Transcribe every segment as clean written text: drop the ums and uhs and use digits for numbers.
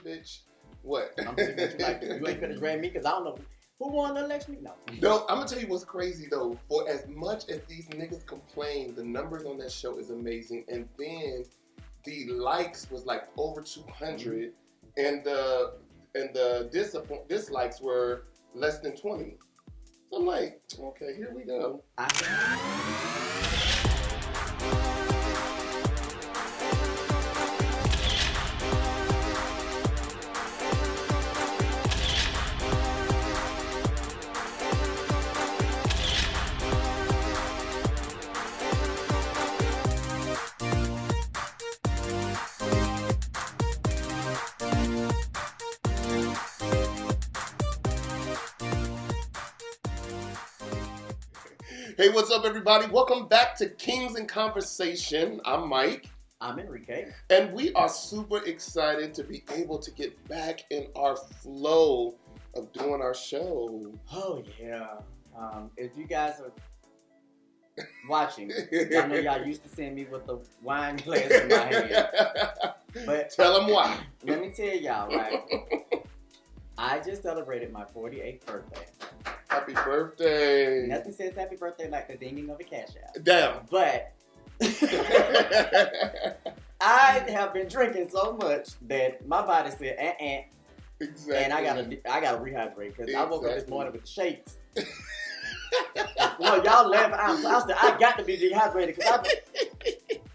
bitch. What? I'm thinking that you like, you ain't finna drag me because I don't know who won the election. No. No, I'm gonna tell you what's crazy though. For as much as these niggas complain, the numbers on that show is amazing, and then the likes was like over 200, and the dislikes were less than 20. So I'm like, okay, here we go. Hey, what's up, everybody? Welcome back to Kingz and Konversation. I'm Mike. I'm Enrique. And we are super excited to be able to get back in our flow of doing our show. Oh, yeah. If you guys are watching, I know y'all used to seeing me with the wine glass in my hand. But tell them why. Let me tell y'all, right? I just celebrated my 48th birthday. Happy birthday. Nothing says happy birthday like the dinging of a cash out. Damn. But I have been drinking so much that my body said, Exactly. And I gotta rehydrate because I woke up this morning with the shakes. Well, y'all laughing. I got to be dehydrated because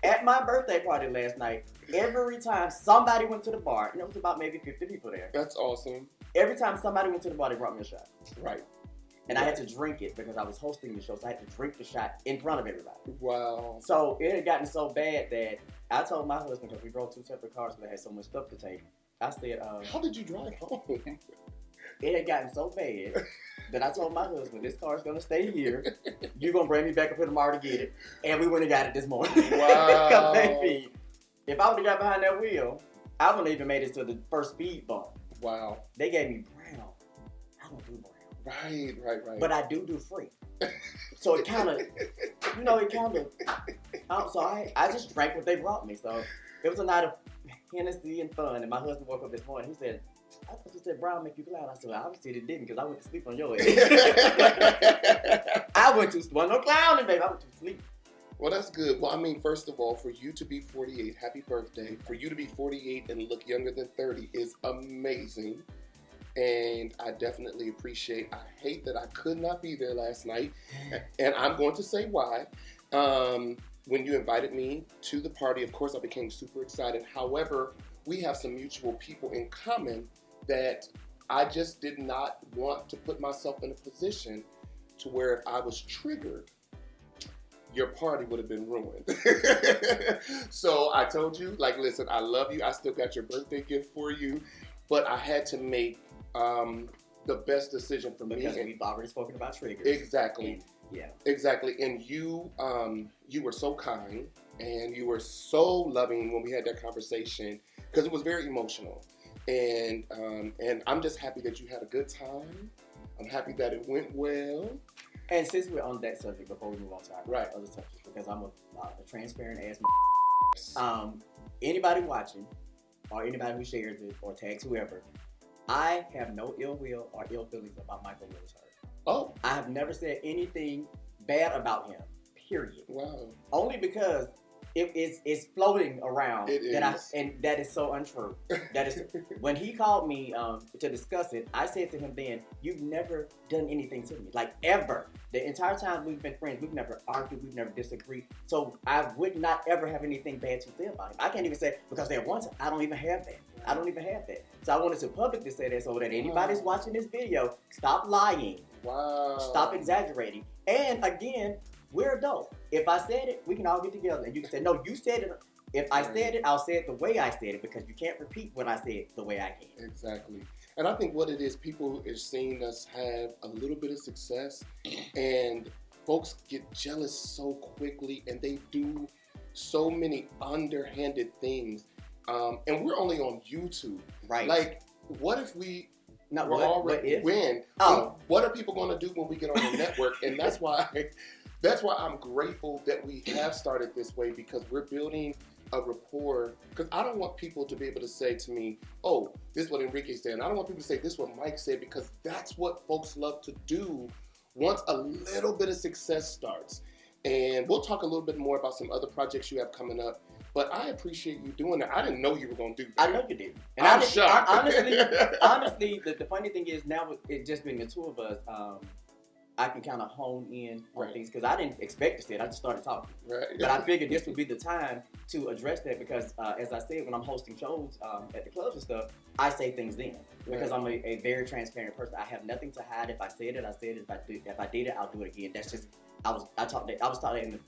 at my birthday party last night, every time somebody went to the bar, and it was about maybe 50 people there. That's awesome. Every time somebody went to the bar, they brought me a shot. Right. And I had to drink it because I was hosting the show, so I had to drink the shot in front of everybody. Wow. So it had gotten so bad that I told my husband, because we drove two separate cars and I had so much stuff to take, I said, how did you drive home? It had gotten so bad that I told my husband, this car's going to stay here. You're going to bring me back up here tomorrow to get it. And we went and got it this morning. Wow. Baby, if I would have got behind that wheel, I wouldn't have even made it to the first speed bump. Wow. They gave me brown. I don't do brown. Right. But I do free. So it kind of, so I just drank what they brought me. So it was a night of Hennessy and fun. And my husband woke up this morning. He said, I thought you said brown make you glad. I said, well, obviously it didn't because I went to sleep on your head. Wasn't no clowning, baby. I went to sleep. Well, that's good. Well, I mean, first of all, for you to be 48, happy birthday. For you to be 48 and look younger than 30 is amazing. And I definitely appreciate. I hate that I could not be there last night, and I'm going to say why. When you invited me to the party, of course, I became super excited. However, we have some mutual people in common that I just did not want to put myself in a position to where if I was triggered, your party would have been ruined. So I told you, like, listen, I love you. I still got your birthday gift for you, but I had to make the best decision for me. Because we've already spoken about triggers. Exactly. And, yeah. Exactly. And you were so kind and you were so loving when we had that conversation because it was very emotional. And I'm just happy that you had a good time. I'm happy that it went well. And since we're on that subject, before we move on to our other subjects, because I'm a transparent ass. Anybody watching or anybody who shares it or tags whoever, I have no ill will or ill feelings about Michael Willis Hurt. Oh. I have never said anything bad about him, period. Wow. Only because it's floating around. And that is so untrue. That is when he called me to discuss it, I said to him then, you've never done anything to me. Like ever. The entire time we've been friends, we've never argued, we've never disagreed. So I would not ever have anything bad to say about him. I can't even say because at one time I don't even have that. So I wanted to publicly say that so that anybody's watching this video, stop lying. Wow. Stop exaggerating. And again, we're adults. If I said it, we can all get together and you can say, no, you said it. If I said it, I'll say it the way I said it because you can't repeat what I said the way I can. Exactly. And I think what it is, people are seeing us have a little bit of success and folks get jealous so quickly and they do so many underhanded things. And we're only on YouTube. Right. Like, what if we win? Oh. What are people going to do when we get on the network? And that's why I'm grateful that we have started this way because we're building a rapport, because I don't want people to be able to say to me, oh, this is what Enrique said. And I don't want people to say, this is what Mike said, because that's what folks love to do once a little bit of success starts. And we'll talk a little bit more about some other projects you have coming up. But I appreciate you doing that. I didn't know you were going to do that. I know you did. And I'm shocked. Honestly, the funny thing is now it just being the two of us, I can kind of hone in on things because I didn't expect to say it. I just started talking. Right. But I figured this would be the time to address that because, as I said, when I'm hosting shows at the clubs and stuff, I say things then because I'm a very transparent person. I have nothing to hide. If I said it, I said it. If I did it, I'll do it again. That's just I was taught that in the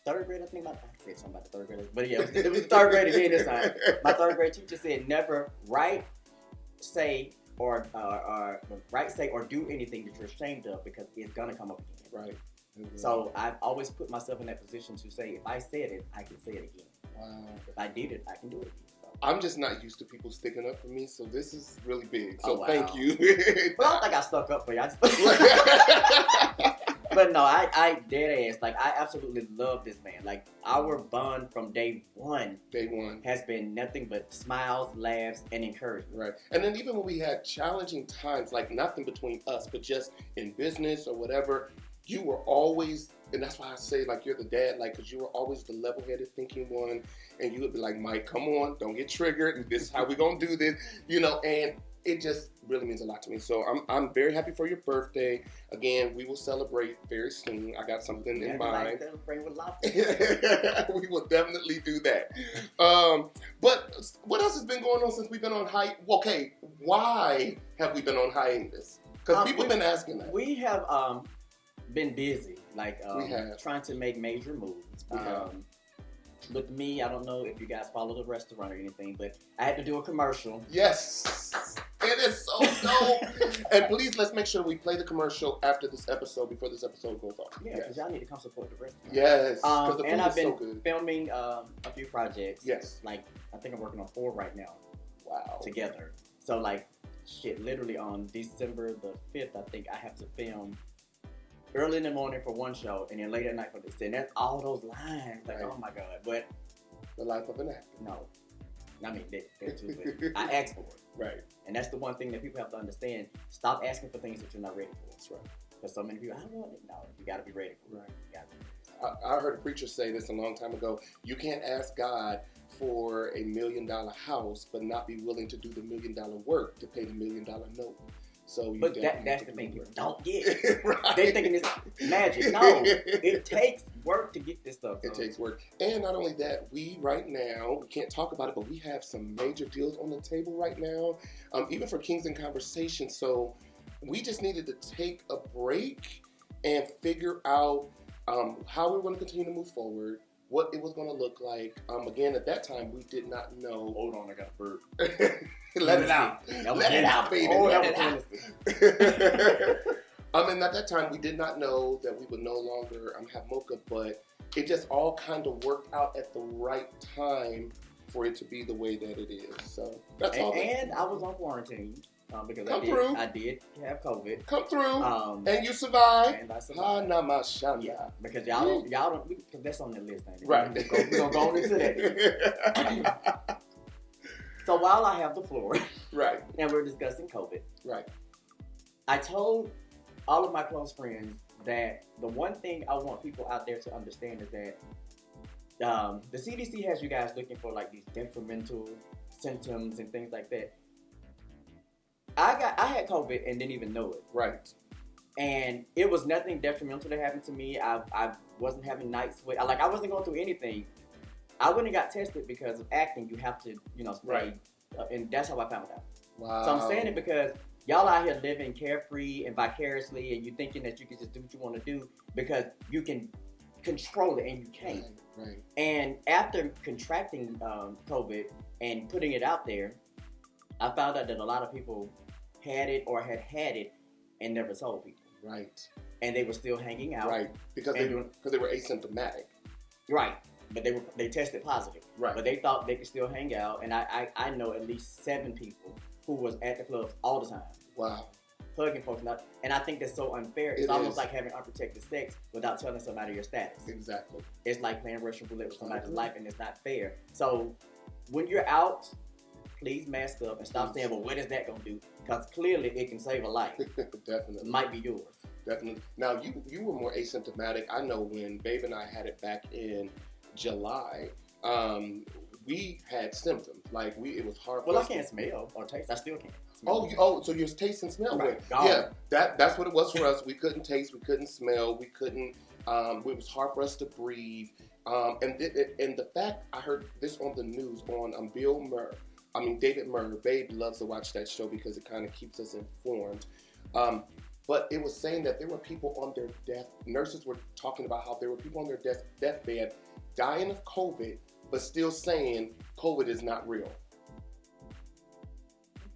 third grade. I think I said something about the third grade, but yeah, it was the third grade again this time. My third grade teacher said, "Never write, say." Or say or do anything that you're ashamed of because it's gonna come up again. Right. Mm-hmm. So I've always put myself in that position to say if I said it, I can say it again. Wow. If I did it, I can do it again. So. I'm just not used to people sticking up for me, so this is really big. So wow. Thank you. Well, I don't think I stuck up for you. But no, I dead ass. Like I absolutely love this man. Like our bond from day one has been nothing but smiles, laughs, and encouragement. Right. And then even when we had challenging times, like nothing between us, but just in business or whatever, you were always, and that's why I say like you're the dad, like because you were always the level-headed thinking one, and you would be like, Mike, come on, don't get triggered, and this is how we gonna do this, and it just really means a lot to me. So I'm very happy for your birthday. Again, we will celebrate very soon. I got something in mind. We will definitely do that. But what else has been going on since we've been on hiatus? Okay, why have we been on hiatus? Because people have been asking that. We have been busy, trying to make major moves. With me, I don't know if you guys follow the restaurant or anything, but I had to do a commercial. Yes, it is so dope. And please, let's make sure we play the commercial after this episode, before this episode goes off. Yeah, because y'all need to come support the restaurant. Yes, because the food and I've is been so good. filming a few projects. Yes. Like, I think I'm working on 4 right now. Wow. Together. So, literally on December the 5th, I think I have to film early in the morning for one show, and then late at night for this. And that's all those lines. Like, oh my God. But the life of an actor. No. I mean, they're too good. I asked for it. Right. And that's the one thing that people have to understand. Stop asking for things that you're not ready for. That's right. Because so many people, I don't want it. No, you got to be ready for it. Right. I heard a preacher say this a long time ago. You can't ask God for $1 million house, but not be willing to do the $1 million work to pay the $1 million note. So but that's the thing people don't get. Right. They're thinking it's magic. No, it takes work to get this stuff. It takes work. And not only that, we right now, we can't talk about it, but we have some major deals on the table right now, even for Kingz and Konversation. So we just needed to take a break and figure out how we're going to continue to move forward, what it was going to look like. Again, at that time, we did not know. Hold on, I got a burp. Let it out. Let it out, baby. Let it out. And at that time, we did not know that we would no longer have Mocha, but it just all kind of worked out at the right time for it to be the way that it is. So that's all. And I was on quarantine because I did have COVID. Come through. And you survived. And I survived. Yeah, because y'all don't, because that's on the list. Right. We're going to go into that. So while I have the floor, right, and we're discussing COVID, right, I told all of my close friends that the one thing I want people out there to understand is that the CDC has you guys looking for these detrimental symptoms and things like that. I had COVID and didn't even know it. Right. And it was nothing detrimental that happened to me. I wasn't having night sweat. I wasn't going through anything. I went and got tested because of acting. You have to, stay. Right. And that's how I found out. Wow. So I'm saying it because y'all out here living carefree and vicariously, and you're thinking that you can just do what you want to do because you can control it, and you can't. Right. And after contracting COVID and putting it out there, I found out that a lot of people had it or had it and never told people. Right. And they were still hanging out. Right. Because they were asymptomatic. Right. But they tested positive. Right. But they thought they could still hang out. And I know at least 7 people who was at the clubs all the time. Wow. hugging folks. And I think that's so unfair. It's almost like having unprotected sex without telling somebody your status. Exactly. It's like playing Russian roulette with somebody's life, and it's not fair. So when you're out, please mask up and stop saying, well, what is that going to do? Because clearly it can save a life. Definitely. It might be yours. Definitely. Now, you were more asymptomatic. I know when Babe and I had it back in July, we had symptoms. Like, it was hard for us. Well, I can't smell or taste. I still can't smell. So your taste and smell right. good. Yeah, that's what it was for us. We couldn't taste, we couldn't smell, we couldn't, it was hard for us to breathe. And the fact, I heard this on the news on David Murr. Babe loves to watch that show because it kind of keeps us informed. But it was saying that there were people on their nurses were talking about how there were people on their deathbed dying of COVID, but still saying COVID is not real.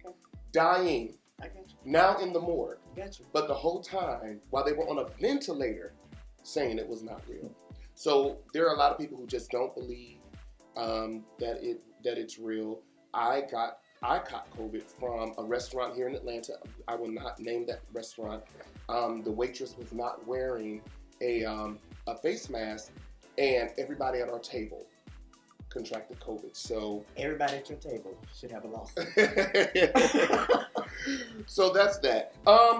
Okay. Dying. I got you. Now in the morgue. Got you. But the whole time, while they were on a ventilator, saying it was not real. So there are a lot of people who just don't believe that it's real. I caught COVID from a restaurant here in Atlanta. I will not name that restaurant. The waitress was not wearing a face mask, and everybody at our table contracted COVID. So everybody at your table should have a lawsuit. So that's that.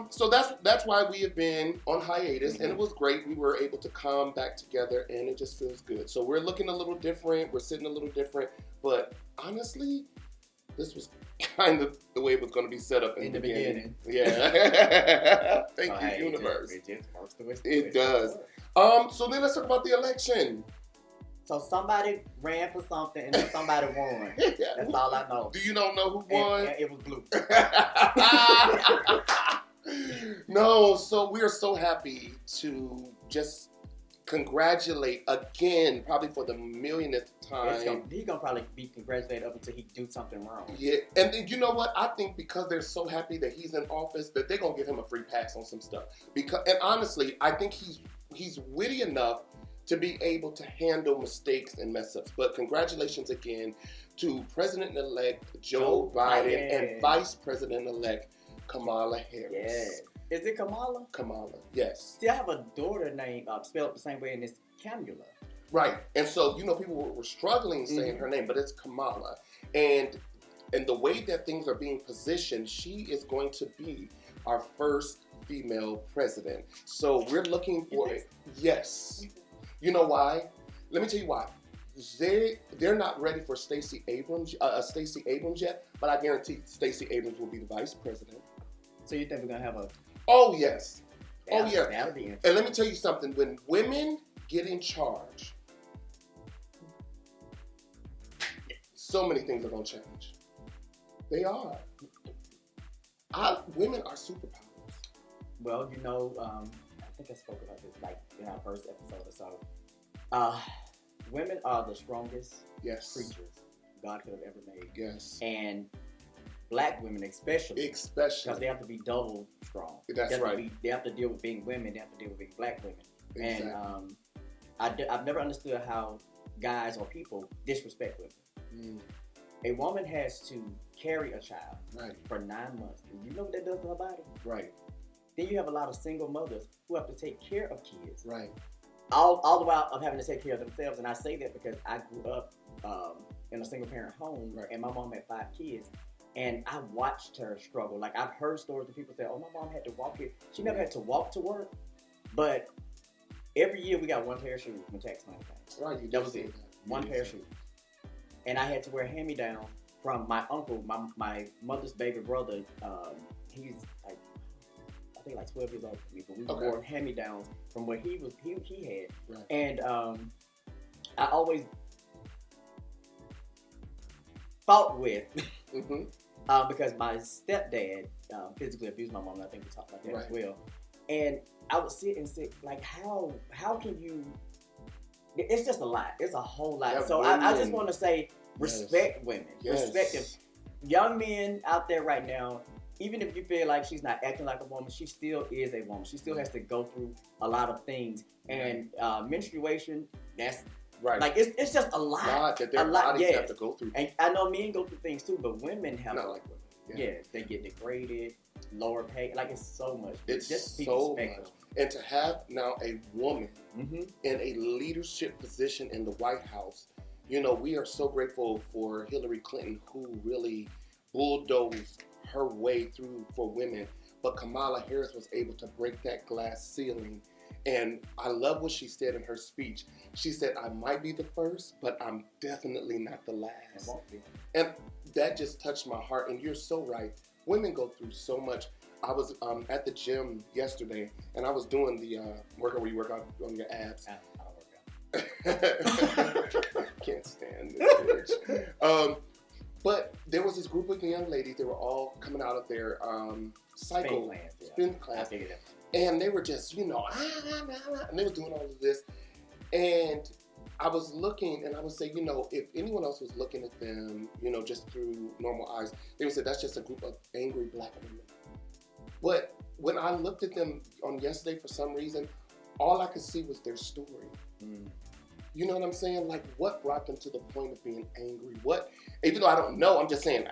So that's why we have been on hiatus, and it was great. We were able to come back together, and it just feels good. So we're looking a little different. We're sitting a little different, but honestly, this was kind of the way it was going to be set up in the beginning. Yeah. Thank you, universe. It just works the way it does. So then let's talk about the election. So somebody ran for something and then somebody won. That's all I know. Do you don't know who won? And it was blue. No, so we are so happy to just congratulate again, probably for the millionth time. He's gonna probably be congratulated up until he do something wrong. Yeah, and then, you know what? I think because they're so happy that he's in office that they're gonna give him a free pass on some stuff. And honestly, I think he's witty enough to be able to handle mistakes and mess ups. But congratulations again to President-elect Joe Biden and Vice President-elect Kamala Harris. Yeah. Is it Kamala? Kamala, yes. See, I have a daughter named spelled the same way, and it's Kamala. Right, and so people were struggling saying her name, but it's Kamala, and the way that things are being positioned, she is going to be our first female president. So we're looking for it. Yes. You know why? Let me tell you why. They're not ready for Stacey Abrams yet, but I guarantee Stacey Abrams will be the vice president. So you think we're gonna have a? Oh yes. Oh yeah. That'll be interesting. And let me tell you something. When women get in charge, so many things are gonna change. They are. Women are superpowers. Well, I think I spoke about this like in our first episode or so. Women are the strongest creatures God could have ever made. Yes. And Black women especially. Because they have to be double strong. That's right. They have to deal with being women. They have to deal with being Black women. Exactly. And I've never understood how guys or people disrespect women. A woman has to carry a child for 9 months. You know what that does to her body? Right. Then you have a lot of single mothers who have to take care of kids. Right. All the while of having to take care of themselves. And I say that because I grew up in a single parent home, and my mom had 5 kids. And I watched her struggle. Like, I've heard stories of people say, oh, my mom had to walk here. She never had to walk to work. But every year we got one pair of shoes when tax money came. Right. That was it. One pair of shoes. And I had to wear hand-me-down from my uncle, my mother's baby brother. He's like, I think like 12 years old from me. But we wore hand-me-downs from what he had. Right. And I always fought with... because my stepdad physically abused my mom, and I think we talked about that as well. And I would sit and say, like, how can you? It's just a lot. It's a whole lot. So I just want to say, respect women. Respect them. Young men out there right now, even if you feel like she's not acting like a woman, she still is a woman. She still has to go through a lot of things. And menstruation, that's right. Like it's just a lot that their bodies have to go through. And I know men go through things too, but women have not like women. They get degraded. lower pay. Like, it's so much. It's just be so respectful. much. And to have now a woman in a leadership position in the White House, you know, we are so grateful for Hillary Clinton, who really bulldozed her way through for women. But Kamala Harris was able to break that glass ceiling. And I love what she said in her speech. She said, I might be the first, but I'm definitely not the last. And that just touched my heart. And you're so right. Women go through so much. I was at the gym yesterday, and I was doing the workout where you work out on your abs. I don't work out. Can't stand this bitch. But there was this group of young ladies. They were all coming out of their spin class. And they were just, you know, and they were doing all of this. And I was looking, and I would say, you know, if anyone else was looking at them, you know, just through normal eyes, they would say that's just a group of angry black women. But when I looked at them on yesterday, for some reason, all I could see was their story. You know what I'm saying? Like, what brought them to the point of being angry? What, even though I don't know, I'm just saying,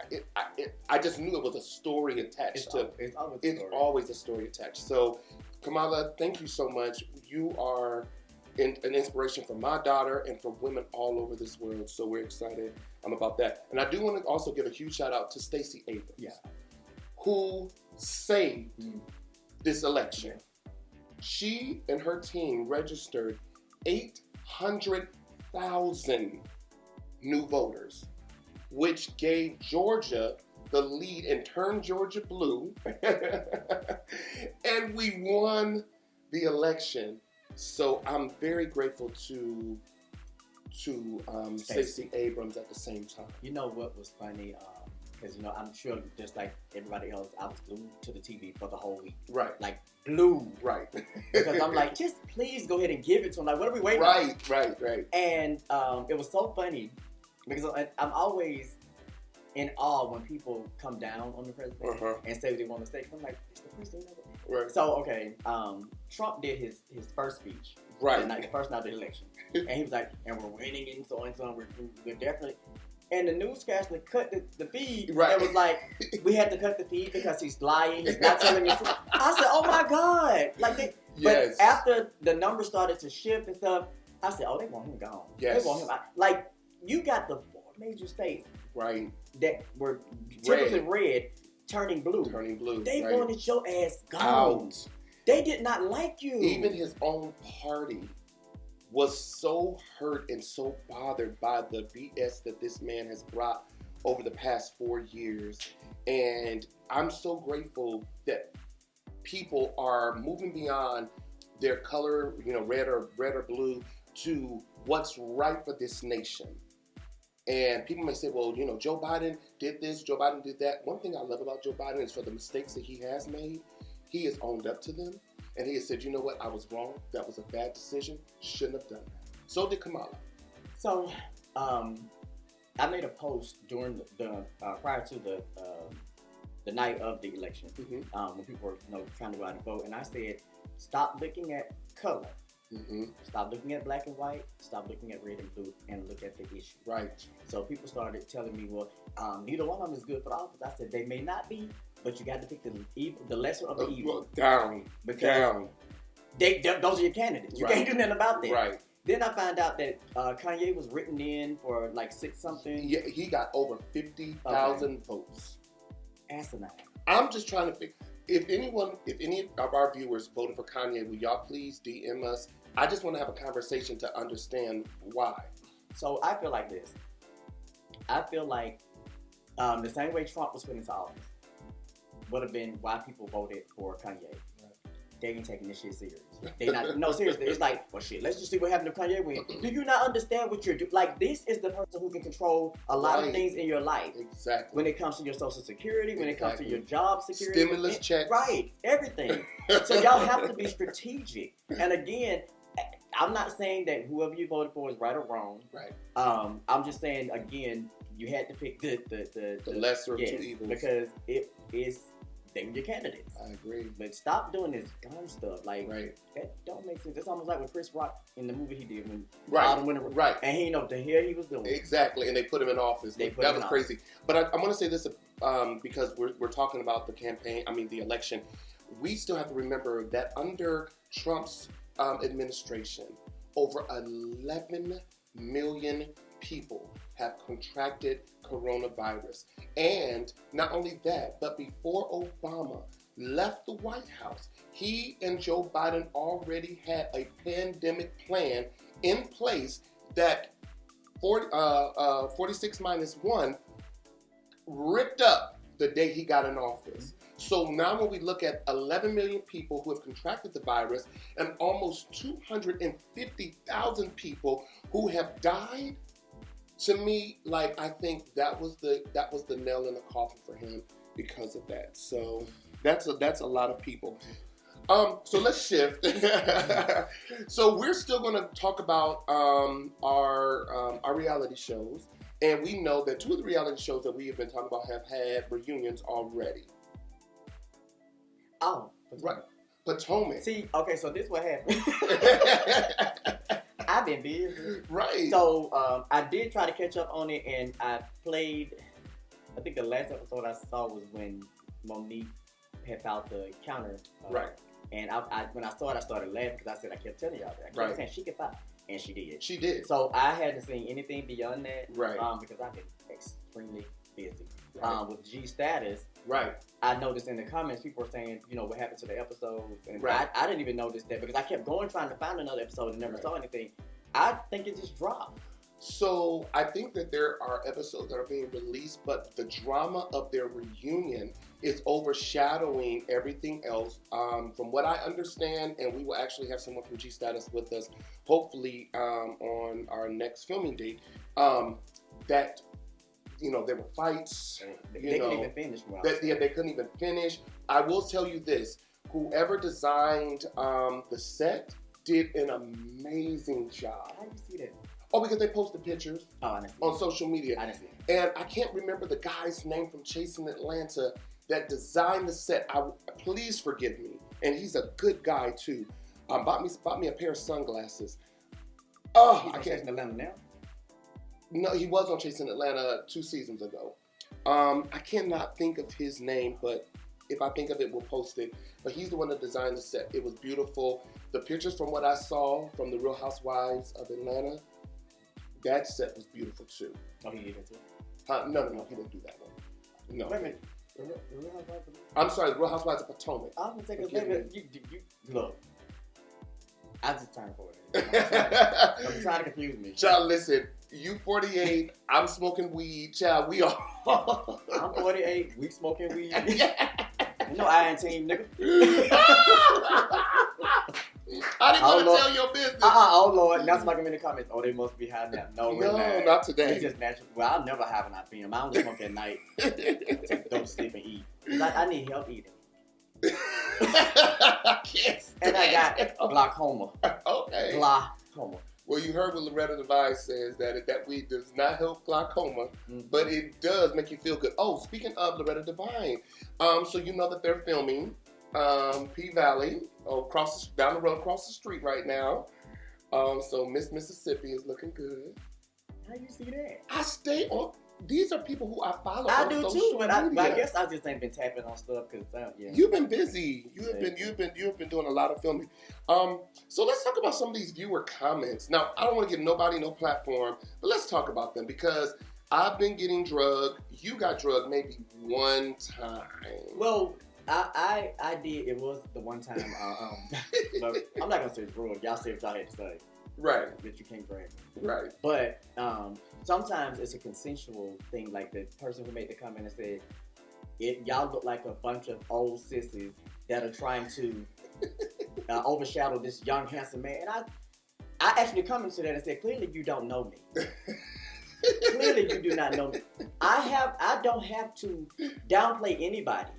I just knew it was a story attached to it. It's always a story attached. So, Kamala, thank you so much. You are an inspiration for my daughter and for women all over this world. So we're excited about that. And I do want to also give a huge shout out to Stacey Abrams, who saved this election. She and her team registered 800,000 new voters, which gave Georgia the lead and turned Georgia blue. And we won the election. So I'm very grateful to Stacey Abrams at the same time. You know what was funny? Because, you know, I'm sure just like everybody else, I was glued to the TV for the whole week. Right. Like, glued. Right. Because I'm like, just please go ahead and give it to him. Like, what are we waiting on? Right. And it was so funny because I'm always in awe when people come down on the president and say they want to stay. I'm like, it's the president of it. Right. So, okay, Trump did his first speech. Right. The first night of the election. And he was like, and we're winning and so and so. We're definitely... And the newscaster cut the feed. Right. It was like, we had to cut the feed because he's lying. He's not telling the truth. I said, oh my God. Like But after the numbers started to shift and stuff, I said, oh, they want him gone. Yes. They want him out. Like, you got the 4 major states. Right. That were typically red turning blue. They wanted your ass gone. Out. They did not like you. Even his own party was so hurt and so bothered by the BS that this man has brought over the past 4 years. And I'm so grateful that people are moving beyond their color, you know, red or blue, to what's right for this nation. And people may say, well, you know, Joe Biden did this, Joe Biden did that. One thing I love about Joe Biden is for the mistakes that he has made, he has owned up to them. And he has said, you know what, I was wrong. That was a bad decision. Shouldn't have done that. So did Kamala. So, I made a post during the prior to the night of the election, when people were, you know, trying to go out and vote, and I said, stop looking at color. Stop looking at black and white. Stop looking at red and blue, and look at the issue. Right. So people started telling me, well, neither one of them is good for the office. I said, they may not be, but you got to pick the lesser of the evil. Down. Those are your candidates. You can't do nothing about that. Right. Then I found out that Kanye was written in for like 6 something. Yeah, he got over 50,000 votes. Asinine. I'm just trying to figure, if any of our viewers voted for Kanye, will y'all please DM us? I just want to have a conversation to understand why. So I feel like this. I feel like the same way Trump was put into office would have been why people voted for Kanye. They ain't taking this shit serious. They not. No, seriously. It's like, well, shit. Let's just see what happened to Kanye win. Do you not understand what you're doing? Like, this is the person who can control a lot of things in your life. Exactly. When it comes to your Social Security, when it comes to your job security, stimulus checks, right? Everything. So y'all have to be strategic. And again, I'm not saying that whoever you voted for is right or wrong. Right. I'm just saying again, you had to pick the lesser of two evils, because it is they were your candidates. I agree. But stop doing this gun stuff. Like, right. that don't make sense. It's almost like with Chris Rock in the movie he did when Right. And he didn't know what the hell he was doing. Exactly. And they put him in office. That was crazy. But I want to say this because we're talking about the campaign, the election. We still have to remember that under Trump's administration, over 11 million people have contracted coronavirus. And not only that, but before Obama left the White House, he and Joe Biden already had a pandemic plan in place that 46 minus 1 ripped up the day he got in office. So now when we look at 11 million people who have contracted the virus and almost 250,000 people who have died, to me, like, I think that was the nail in the coffin for him because of that. So that's a lot of people. So let's shift. So we're still going to talk about our reality shows, and we know that 2 of the reality shows that we have been talking about have had reunions already. Oh, right, Potomac. See, okay, so this what happened. I've been busy. Right. So I did try to catch up on it, and I played. I think the last episode I saw was when Monique had filed the counter. Right. And I when I saw it, I started laughing because I said I kept telling y'all that. I kept saying she could file, and she did. She did. So I hadn't seen anything beyond that. Right. Because I've been extremely busy. Right. With G Status. Right. I noticed in the comments people were saying, what happened to the episodes, and right. I didn't even notice that because I kept going trying to find another episode and never saw anything. I think it just dropped. So I think that there are episodes that are being released, but the drama of their reunion is overshadowing everything else. From what I understand, and we will actually have someone from G Status with us, hopefully on our next filming date, that there were fights. They couldn't even finish. They couldn't even finish. I will tell you this: whoever designed the set did an amazing job. How do you see that? Oh, because they posted pictures on social media. I didn't see it. And I can't remember the guy's name from Chasing Atlanta that designed the set. Please forgive me. And he's a good guy too. Bought me a pair of sunglasses. Oh, he's on Chasing Atlanta now? No, he was on Chasing Atlanta 2 seasons ago. I cannot think of his name, but if I think of it, we'll post it. But he's the one that designed the set. It was beautiful. The pictures from what I saw from the Real Housewives of Atlanta, that set was beautiful too. Oh, he did it too? No, he didn't do that one. No. Wait a minute. The Real Housewives of I'm sorry, the Real Housewives of Potomac. I was going to take you look. I just turned 40. I'm trying to confuse me. Child, listen. You 48, I'm smoking weed. Child, we are. I'm 48, we smoking weed. You know I ain't team, nigga. I didn't want to tell your business. Oh, Lord. Now somebody come in the comments. Oh, they must be high now. No, not today. It's just natural. Well, I'll never have an IPM. I only smoke at night. Go to sleep and eat. I need help eating. And I got glaucoma. Okay. Glaucoma. Well, you heard what Loretta Devine says, that weed does not help glaucoma, but it does make you feel good. Oh, speaking of Loretta Devine, so you know that they're filming P Valley down the road across the street right now. So Miss Mississippi is looking good. How you see that? I stay on. These are people who I follow. I on do social too, but I media. guess I just ain't been tapping on stuff because You've been busy. You've been doing a lot of filming. So let's talk about some of these viewer comments. Now, I don't want to give nobody no platform, but let's talk about them because I've been getting drugged. You got drugged maybe one time. Well, I did. It was the one time. But I'm not gonna say it's rude. Y'all say what y'all had to say. Right. That you can't drag me. Right. But sometimes it's a consensual thing. Like the person who made the comment and said, y'all look like a bunch of old sissies that are trying to overshadow this young, handsome man. And I actually commented to that and said, clearly you don't know me. Clearly you do not know me. I don't have to downplay anybody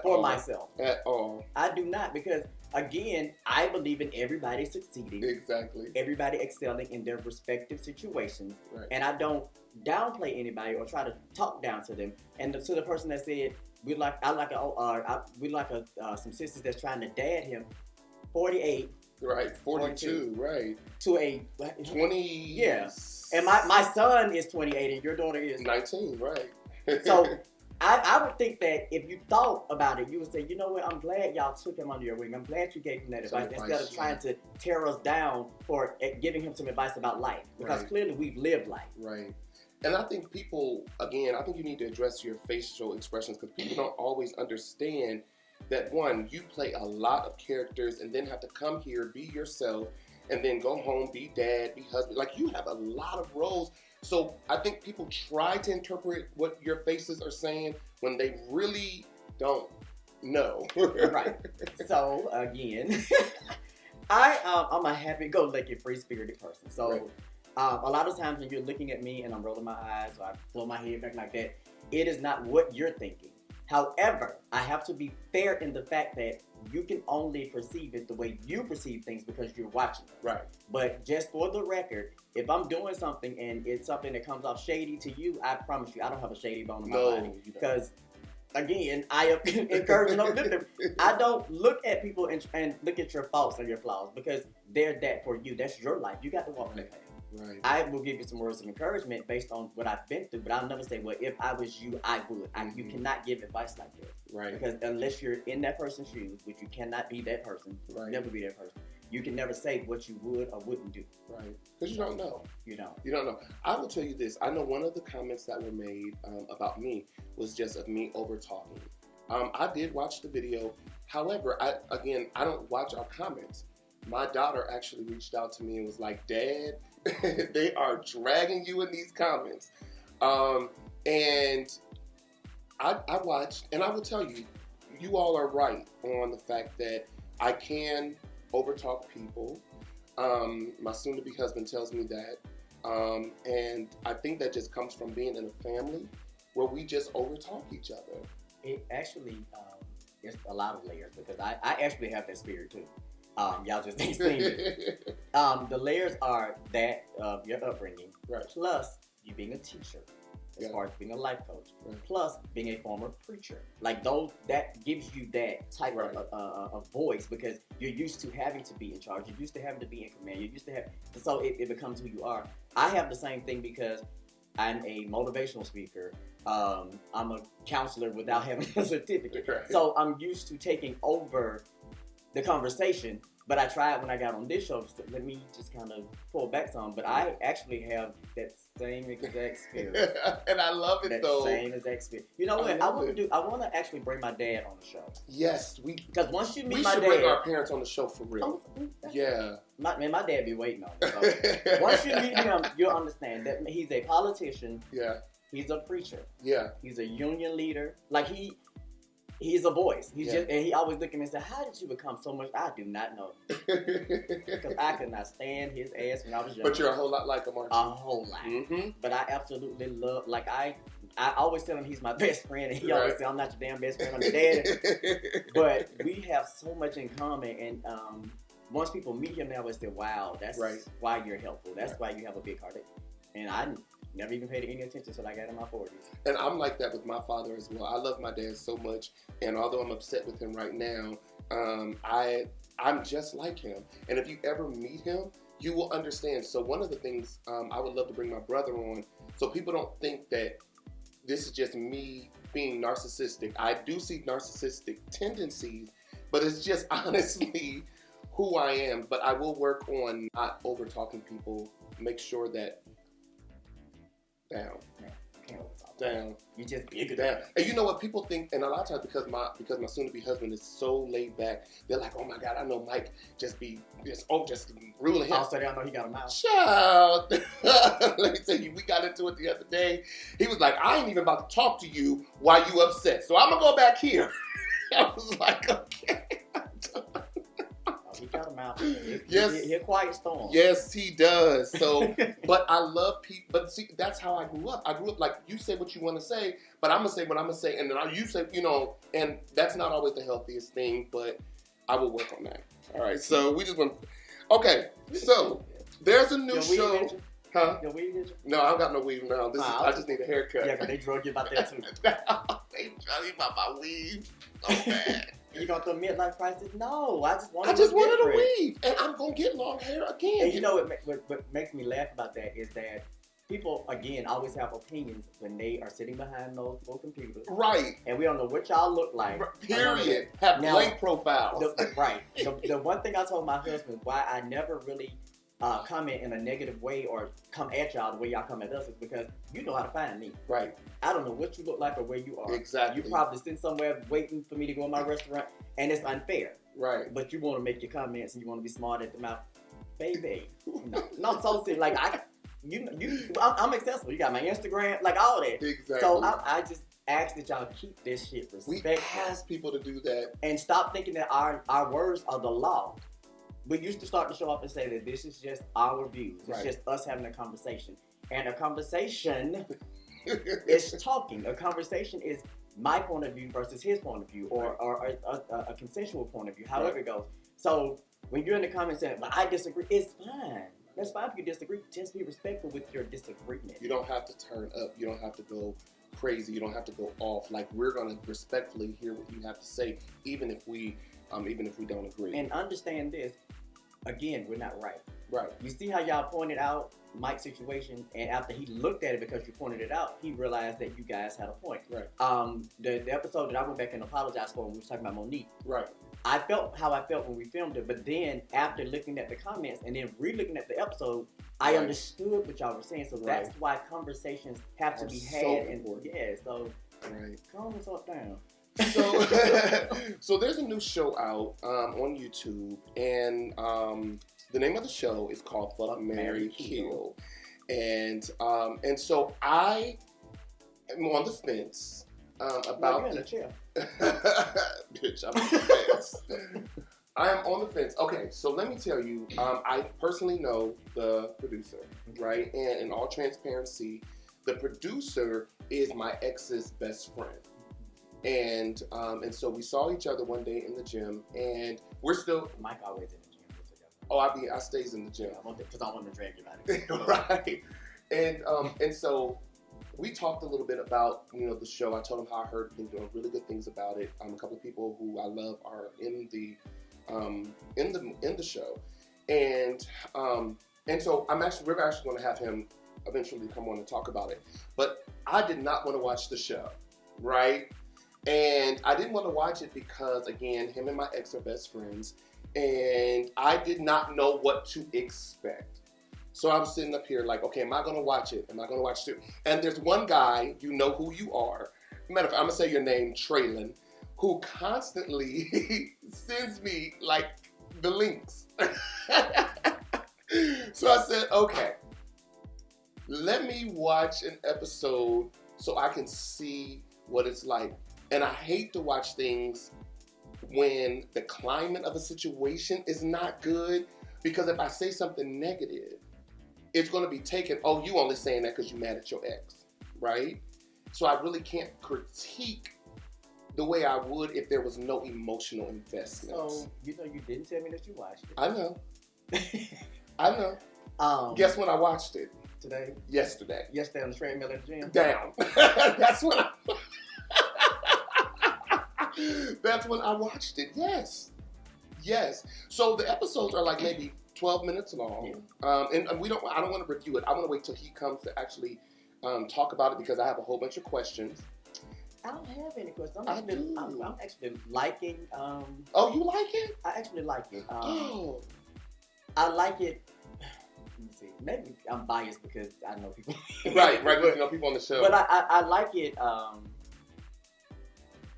for myself. At all. I do not, because again, I believe in everybody succeeding. Exactly. Everybody excelling in their respective situations. Right. And I don't downplay anybody or try to talk down to them. And to the person that said, we like some sisters that's trying to dad him, 48. Right, 42, right. To a 20. Yeah. And my son is 28 and your daughter is 19, right. So I would think that if you thought about it, you would say, you know what, I'm glad y'all took him under your wing. I'm glad you gave him that advice instead of trying to tear us down for giving him some advice about life. Because clearly we've lived life. Right. And I think people, again, I think you need to address your facial expressions because people don't always understand that, one, you play a lot of characters and then have to come here, be yourself, and then go home, be dad, be husband. Like, you have a lot of roles. So I think people try to interpret what your faces are saying when they really don't know. Right. So, again, I'm a happy-go-lucky, free-spirited person. So a lot of times when you're looking at me and I'm rolling my eyes or I blow my head back like that, it is not what you're thinking. However, I have to be fair in the fact that you can only perceive it the way you perceive things because you're watching it. Right. But just for the record, if I'm doing something and it's something that comes off shady to you, I promise you, I don't have a shady bone in my body. Because, again, I am encouraging no different. I don't look at people and look at your faults and your flaws because they're that for you. That's your life. You got to walk that path. Right. I will give you some words of encouragement based on what I've been through, but I'll never say, well, if I was you, I would. You cannot give advice like that. Right. Because unless you're in that person's shoes, which you cannot be that person, never be that person, you can never say what you would or wouldn't do. Right. Because you don't know. You don't. You don't know. I will tell you this. I know one of the comments that were made about me was just of me over-talking. I did watch the video. However, I don't watch our comments. My daughter actually reached out to me and was like, Dad, they are dragging you in these comments. And I watched, and I will tell you, you all are right on the fact that I can overtalk people. My soon-to-be husband tells me that. And I think that just comes from being in a family where we just overtalk each other. It actually, it's a lot of layers because I actually have that spirit too. Y'all just ain't seen it. The layers are that of your upbringing, plus you being a teacher, as far as being a life coach, plus being a former preacher. Like those, that gives you that type of voice because you're used to having to be in charge. You're used to having to be in command. You're used to have, so it becomes who you are. I have the same thing because I'm a motivational speaker. I'm a counselor without having a certificate. So I'm used to taking over the conversation, but I tried when I got on this show, so let me just kind of pull back some, but I actually have that same exact spirit. And I love it though. That same exact spirit. You know what? I want to actually bring my dad on the show. Yes, because once you meet my dad, we should bring our parents on the show for real. Yeah. My dad be waiting on me. So once you meet him, you'll understand that he's a politician. Yeah. He's a preacher. Yeah. He's a union leader. Like he's a voice. He's just, and he always look at me and say, "How did you become so much?" I do not know. Because I could not stand his ass when I was young. But you're a whole lot like him, aren't you? A whole lot. Mm-hmm. But I absolutely love. Like I always tell him he's my best friend, and he always say, "I'm not your damn best friend. I'm your dad." But we have so much in common, and once people meet him, they always say, "Wow, that's why you're helpful. That's why you have a big heart." And I never even paid any attention until I got in my 40s. And I'm like that with my father as well. I love my dad so much, and although I'm upset with him right now, I'm just like him. And if you ever meet him, you will understand. So one of the things I would love to bring my brother on, so people don't think that this is just me being narcissistic. I do see narcissistic tendencies, but it's just honestly who I am. But I will work on not over talking people, make sure that down. You just be down. And you know what people think, and a lot of times because my soon-to-be husband is so laid back, they're like, "Oh my God, I know Mike just ruling him." Also, I know he got a mouth. Child, let me tell you, we got into it the other day. He was like, "I ain't even about to talk to you while you upset, so I'm gonna go back here." I was like, "Okay." He got a mouth. Yes. He'll quiet storm. Yes, he does. So, but I love people. But see, that's how I grew up. I grew up like you say what you want to say, but I'm gonna say what I'm gonna say, and then you say, and that's not always the healthiest thing. But I will work on that. All right. So we just went. Okay. So there's a new show. Huh? Your weave hit you? No, I don't got no weave now. I just need a haircut. Yeah, because they drug you about that too. They drug me about my weave so bad. You going through a midlife crisis? No, I just wanted a weave, and I'm gonna get long hair again. And you know what makes me laugh about that is that people, again, always have opinions when they are sitting behind those full computers. Right. And we don't know what y'all look like. Period. Have blank profiles. Right. The one thing I told my husband why I never really comment in a negative way or come at y'all the way y'all come at us is because you know how to find me. Right. I don't know what you look like or where you are. Exactly. You probably sitting somewhere waiting for me to go in my restaurant, and it's unfair. Right. But you want to make your comments and you want to be smart at the mouth. Baby. No, I'm so serious. Like, I'm accessible. You got my Instagram, like all that. Exactly. So I just ask that y'all keep this shit respectful. We ask people to do that. And stop thinking that our words are the law. We used to start to show up and say that this is just our views. It's just us having a conversation. And a conversation is talking. A conversation is my point of view versus his point of view, or a consensual point of view, however it goes. So when you're in the comments saying, well, I disagree, it's fine. That's fine if you disagree. Just be respectful with your disagreement. You don't have to turn up. You don't have to go crazy. You don't have to go off. Like, we're going to respectfully hear what you have to say, even if we don't agree. And understand this, again, we're not right. Right. You see how y'all pointed out Mike's situation, and after he looked at it because you pointed it out, he realized that you guys had a point. Right. The episode that I went back and apologized for when we were talking about Monique. Right. I felt how I felt when we filmed it, but then after looking at the comments and then re-looking at the episode, I understood what y'all were saying. So that's why conversations have to be had. So calm yourself down. So there's a new show out on YouTube, and the name of the show is called Fuck, Marry, Kill. And so I am on the fence about you're in a chair. Bitch, I'm on the fence. I am on the fence. Okay, so let me tell you, I personally know the producer, right? And in all transparency, the producer is my ex's best friend. And so we saw each other one day in the gym, and we're still. Mike always in the gym. I stays in the gym. Because I want to drag you out. Right. And so we talked a little bit about the show. I told him how I heard him doing really good things about it. A couple of people who I love are in the show, and so we're actually going to have him eventually come on and talk about it. But I did not want to watch the show, right? And I didn't want to watch it because, again, him and my ex are best friends, and I did not know what to expect. So I'm sitting up here like, okay, am I going to watch it? Am I going to watch it? And there's one guy, you know who you are. Matter of fact, I'm going to say your name, Traylon, who constantly sends me, like, the links. So I said, okay, let me watch an episode so I can see what it's like. And I hate to watch things when the climate of a situation is not good, because if I say something negative, it's going to be taken, oh, you only saying that because you're mad at your ex, right? So I really can't critique the way I would if there was no emotional investment. So, you didn't tell me that you watched it. I know. I know. Guess when I watched it? Today? Yesterday. Yesterday on the treadmill at the gym? Down. That's when That's when I watched it. Yes. So the episodes are like maybe 12 minutes long. Yeah. And I don't want to review it. I want to wait till he comes to actually talk about it, because I have a whole bunch of questions. I don't have any questions. I'm actually liking. Oh, you like it? I actually like it. I like it. Let me see. Maybe I'm biased because I know people. right. People on the show. But I like it.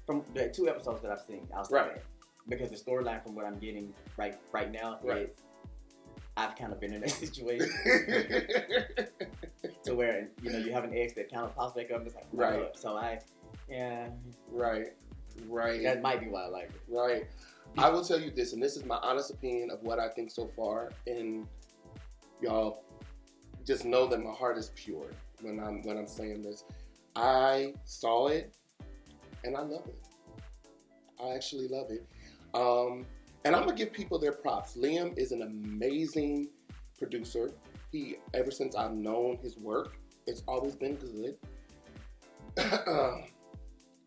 From the 2 episodes that I've seen, I'll say that. Because the storyline from what I'm getting right now is, I've kind of been in that situation. To where, you have an ex that kind of pops back up and it's like, right. So Right. That might be why I like it. Right. I will tell you this, and this is my honest opinion of what I think so far, and y'all just know that my heart is pure when I'm saying this. I saw it, and I love it. I actually love it. And I'm going to give people their props. Liam is an amazing producer. Ever since I've known his work, it's always been good.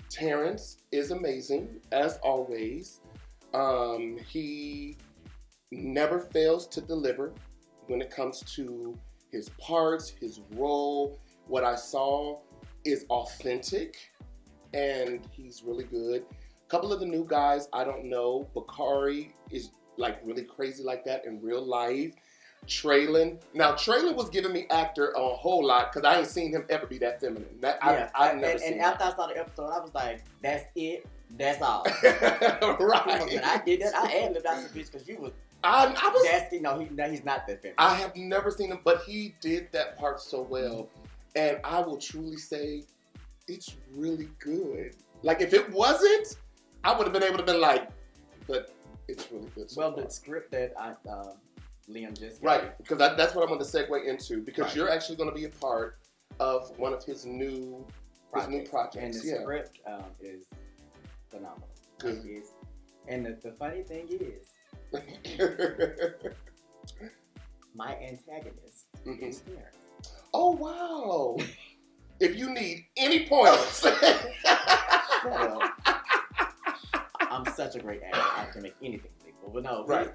Terrence is amazing, as always. He never fails to deliver when it comes to his parts, his role. What I saw is authentic, and he's really good. A couple of the new guys, I don't know. Bakari is like really crazy like that in real life. Traylon. Now, Traylon was giving me actor a whole lot because I ain't seen him ever be that feminine. I've never seen and after I saw the episode, I was like, that's it. That's all. Right. When I did that, I ad-libbed out some bitch because you was. I was. That's, he's not that feminine. I have never seen him, but he did that part so well. And I will truly say, it's really good. Like, if it wasn't, I would have been able to be like, but it's really good. So far. The script that Liam just gave. Right, because that's what I'm going to segue into, because you're actually going to be a part of one of his new projects. And the script is phenomenal. Good. And the funny thing is, my antagonist is Terrence. Oh, wow. If you need any points. Well, I'm such a great actor. I can make anything believable. But no, right.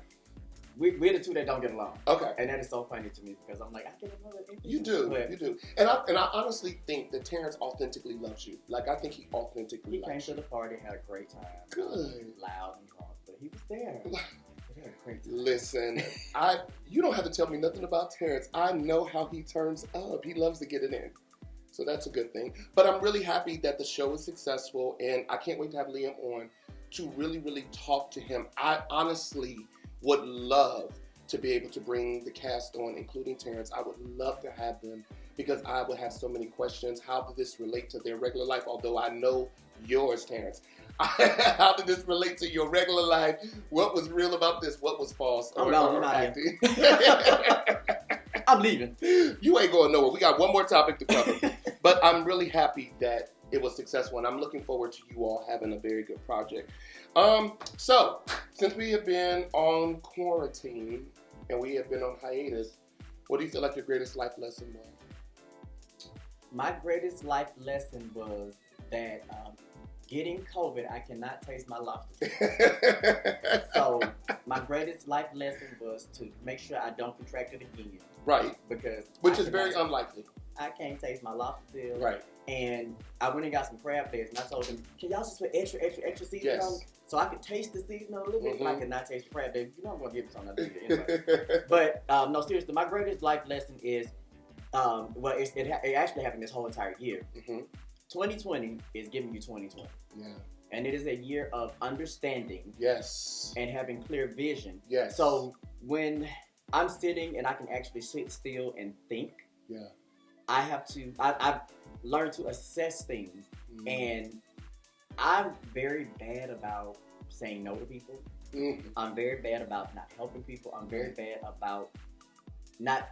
We're the two that don't get along. Okay. And that is so funny to me because I'm like, I get another thing. You do. And I honestly think that Terrence authentically loves you. Like, I think he authentically He came loves to the party, had a great time. Good. Loud and drunk, but he was there. He had a great time. Listen, you don't have to tell me nothing about Terrence. I know how he turns up. He loves to get it in. So that's a good thing. But I'm really happy that the show is successful, and I can't wait to have Liam on to really, really talk to him. I honestly would love to be able to bring the cast on, including Terrence. I would love to have them because I would have so many questions. How did this relate to their regular life? Although I know yours, Terrence. How did this relate to your regular life? What was real about this? What was false? I'm not acting. I'm leaving. You ain't going nowhere. We got one more topic to cover. But I'm really happy that it was successful, and I'm looking forward to you all having a very good project. So, since we have been on quarantine and we have been on hiatus, what do you feel like your greatest life lesson was? My greatest life lesson was that getting COVID, I cannot taste my lobster. So, my greatest life lesson was to make sure I don't contract it again. Right. Which is very unlikely. I can't taste my lobster tail. Right. And I went and got some crab legs, and I told them, can y'all just put extra seasoning on? So I could taste the seasoning a little bit, but I could not taste the crab legs. You know I'm going to give it something anyway. But, no, seriously, my greatest life lesson is, it actually happened this whole entire year. 2020 is giving you 2020. Yeah. And it is a year of understanding. Yes. And having clear vision. Yes. So when I'm sitting and I can actually sit still and think. Yeah. I've learned to assess things, and I'm very bad about saying no to people. I'm very bad about not helping people. I'm very bad about not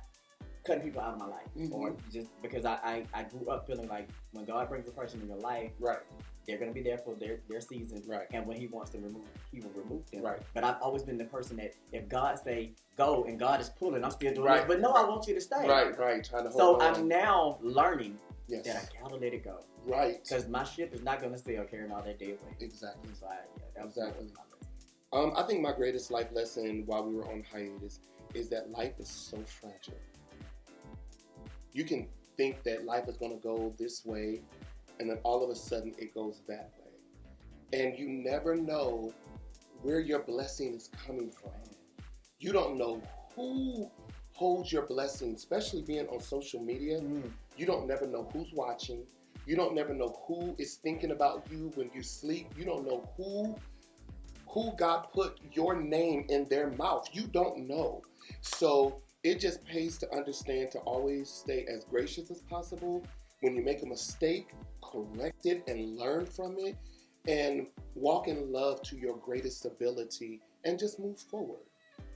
cutting people out of my life, or just because I grew up feeling like when God brings a person in your life, right, they're gonna be there for their season, right, and when He wants to remove, He will remove them, right. But I've always been the person that if God say go and God is pulling, I'm still doing it. But no, I want you to stay. Right. Trying to hold on. I'm now learning that I gotta let it go. Right. Because my ship is not gonna sail carrying all that dead weight. Exactly. So that was exactly. my lesson. I think my greatest life lesson while we were on hiatus is that life is so fragile. You can think that life is going to go this way, and then all of a sudden it goes that way. And you never know where your blessing is coming from. You don't know who holds your blessing, especially being on social media. You don't never know who's watching. You don't never know who is thinking about you when you sleep. You don't know who God put your name in their mouth. You don't know. So it just pays to understand to always stay as gracious as possible. When you make a mistake, correct it and learn from it, and walk in love to your greatest ability and just move forward,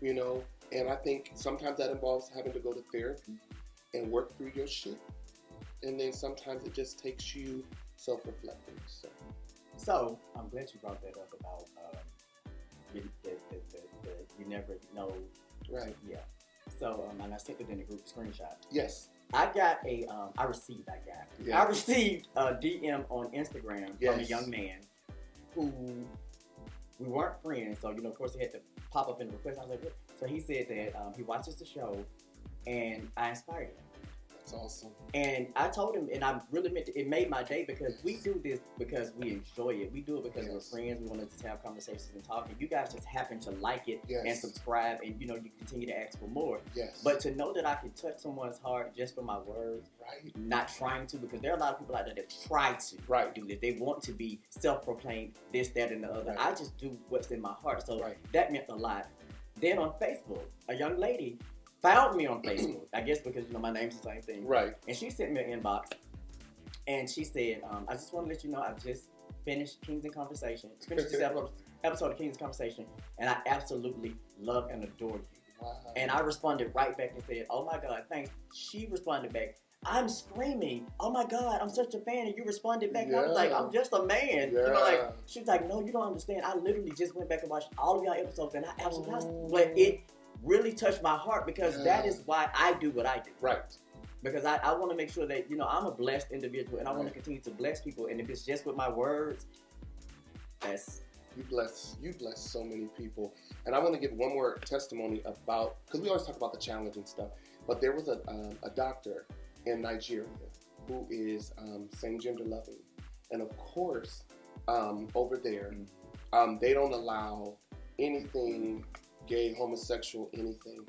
you know? And I think sometimes that involves having to go to therapy and work through your shit. And then sometimes it just takes you self-reflecting. So I'm glad you brought that up about you never know. Right. Yeah. So, and I sent it in the group screenshot. Yes. I received a DM on Instagram from a young man who we weren't friends. So, of course, he had to pop up in the request. I was like, what? So he said that he watches the show and I inspired him. That's awesome. And I told him, and I really meant it made my day because we do this because we enjoy it. We do it because we're friends. We want to just have conversations and talk. And you guys just happen to like it and subscribe, and you continue to ask for more. Yes. But to know that I can touch someone's heart just from my words, not trying to, because there are a lot of people out there that try to do this. They want to be self-proclaimed, this, that, and the other. I just do what's in my heart. So that meant a lot. Then on Facebook, a young lady found me on Facebook, I guess because my name's the same thing. Right. And she sent me an inbox, and she said, "I just want to let you know I just finished Kingz and Conversation. Finished this episode of Kingz and Conversation, and I absolutely love and adore you." Wow. And I responded right back and said, "Oh my God, thanks." She responded back, "I'm screaming, oh my God, I'm such a fan." And you responded back, and I was like, "I'm just a man." She was like, "No, you don't understand. I literally just went back and watched all of y'all episodes, and I absolutely, but it really touched my heart because that is why I do what I do. Right. Because I want to make sure that, I'm a blessed individual and I want to continue to bless people. And if it's just with my words, you bless so many people. And I want to give one more testimony about, because we always talk about the challenge and stuff, but there was a doctor in Nigeria who is same gender loving. And of course, over there, they don't allow anything gay, homosexual, anything.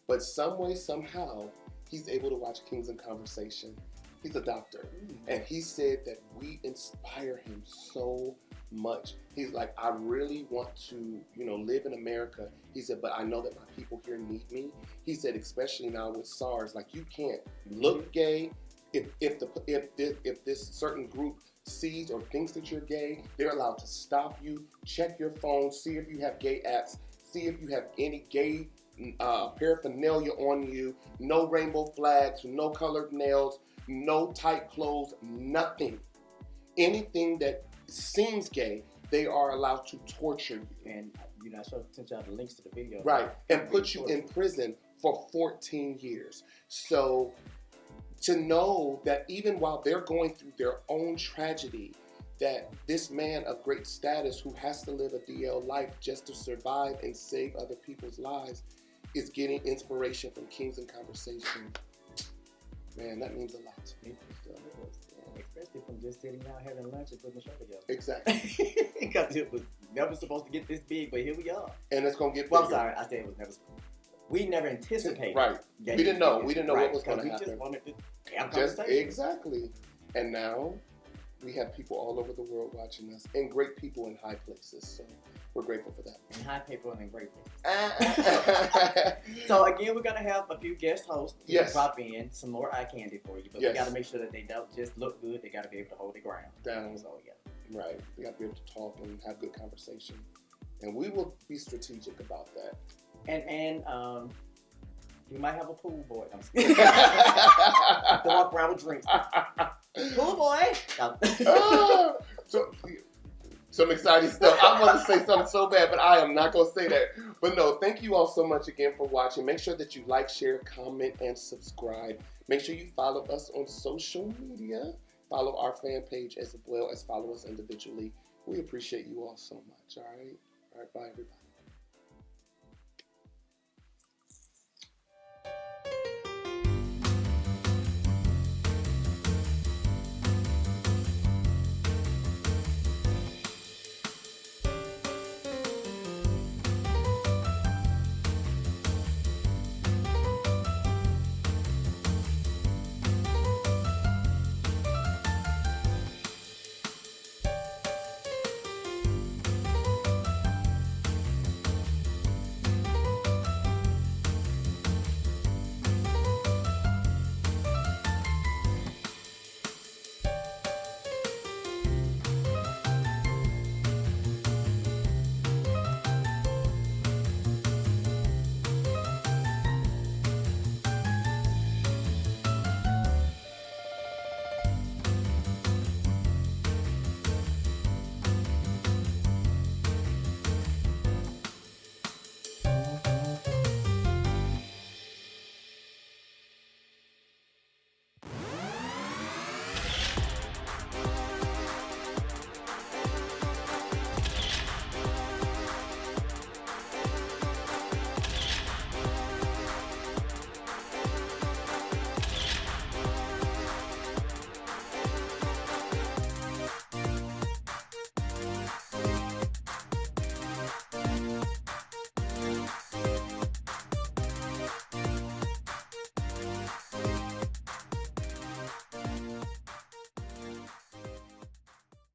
But some way, somehow, he's able to watch Kingz and Conversation. He's a doctor. And he said that we inspire him so much. He's like, I really want to, live in America. He said, but I know that my people here need me. He said, especially now with SARS, like you can't look gay. If this certain group sees or thinks that you're gay, they're allowed to stop you, check your phone, see if you have gay apps, see if you have any gay paraphernalia on you, no rainbow flags, no colored nails, no tight clothes, nothing. Anything that seems gay, they are allowed to torture you. And I sent y'all the links to the video. Right, and put you in prison for 14 years. So to know that even while they're going through their own tragedy, that this man of great status who has to live a DL life just to survive and save other people's lives is getting inspiration from Kingz and Conversation. Man, that means a lot to me. Especially from just sitting down having lunch and putting the show together. Exactly. Because it was never supposed to get this big, but here we are. And it's going to get bigger. Well, I'm sorry, I said it was never supposed to. We never anticipated. Right. We didn't know. We didn't know what was going to happen. We just wanted to have a conversation. Exactly. And now we have people all over the world watching us, and great people in high places. So we're grateful for that. And high people in great places. So again, we're gonna have a few guest hosts drop in some more eye candy for you, but we gotta make sure that they don't just look good. They gotta be able to hold their ground. Down. So right. We gotta be able to talk and have good conversation, and we will be strategic about that. And we might have a pool boy. I'm scared. To walk around with drinks. Pool boy. So some exciting stuff. I want to say something so bad, but I am not going to say that. But no, thank you all so much again for watching. Make sure that you like, share, comment, and subscribe. Make sure you follow us on social media. Follow our fan page as well as follow us individually. We appreciate you all so much. All right. All right. Bye, everybody.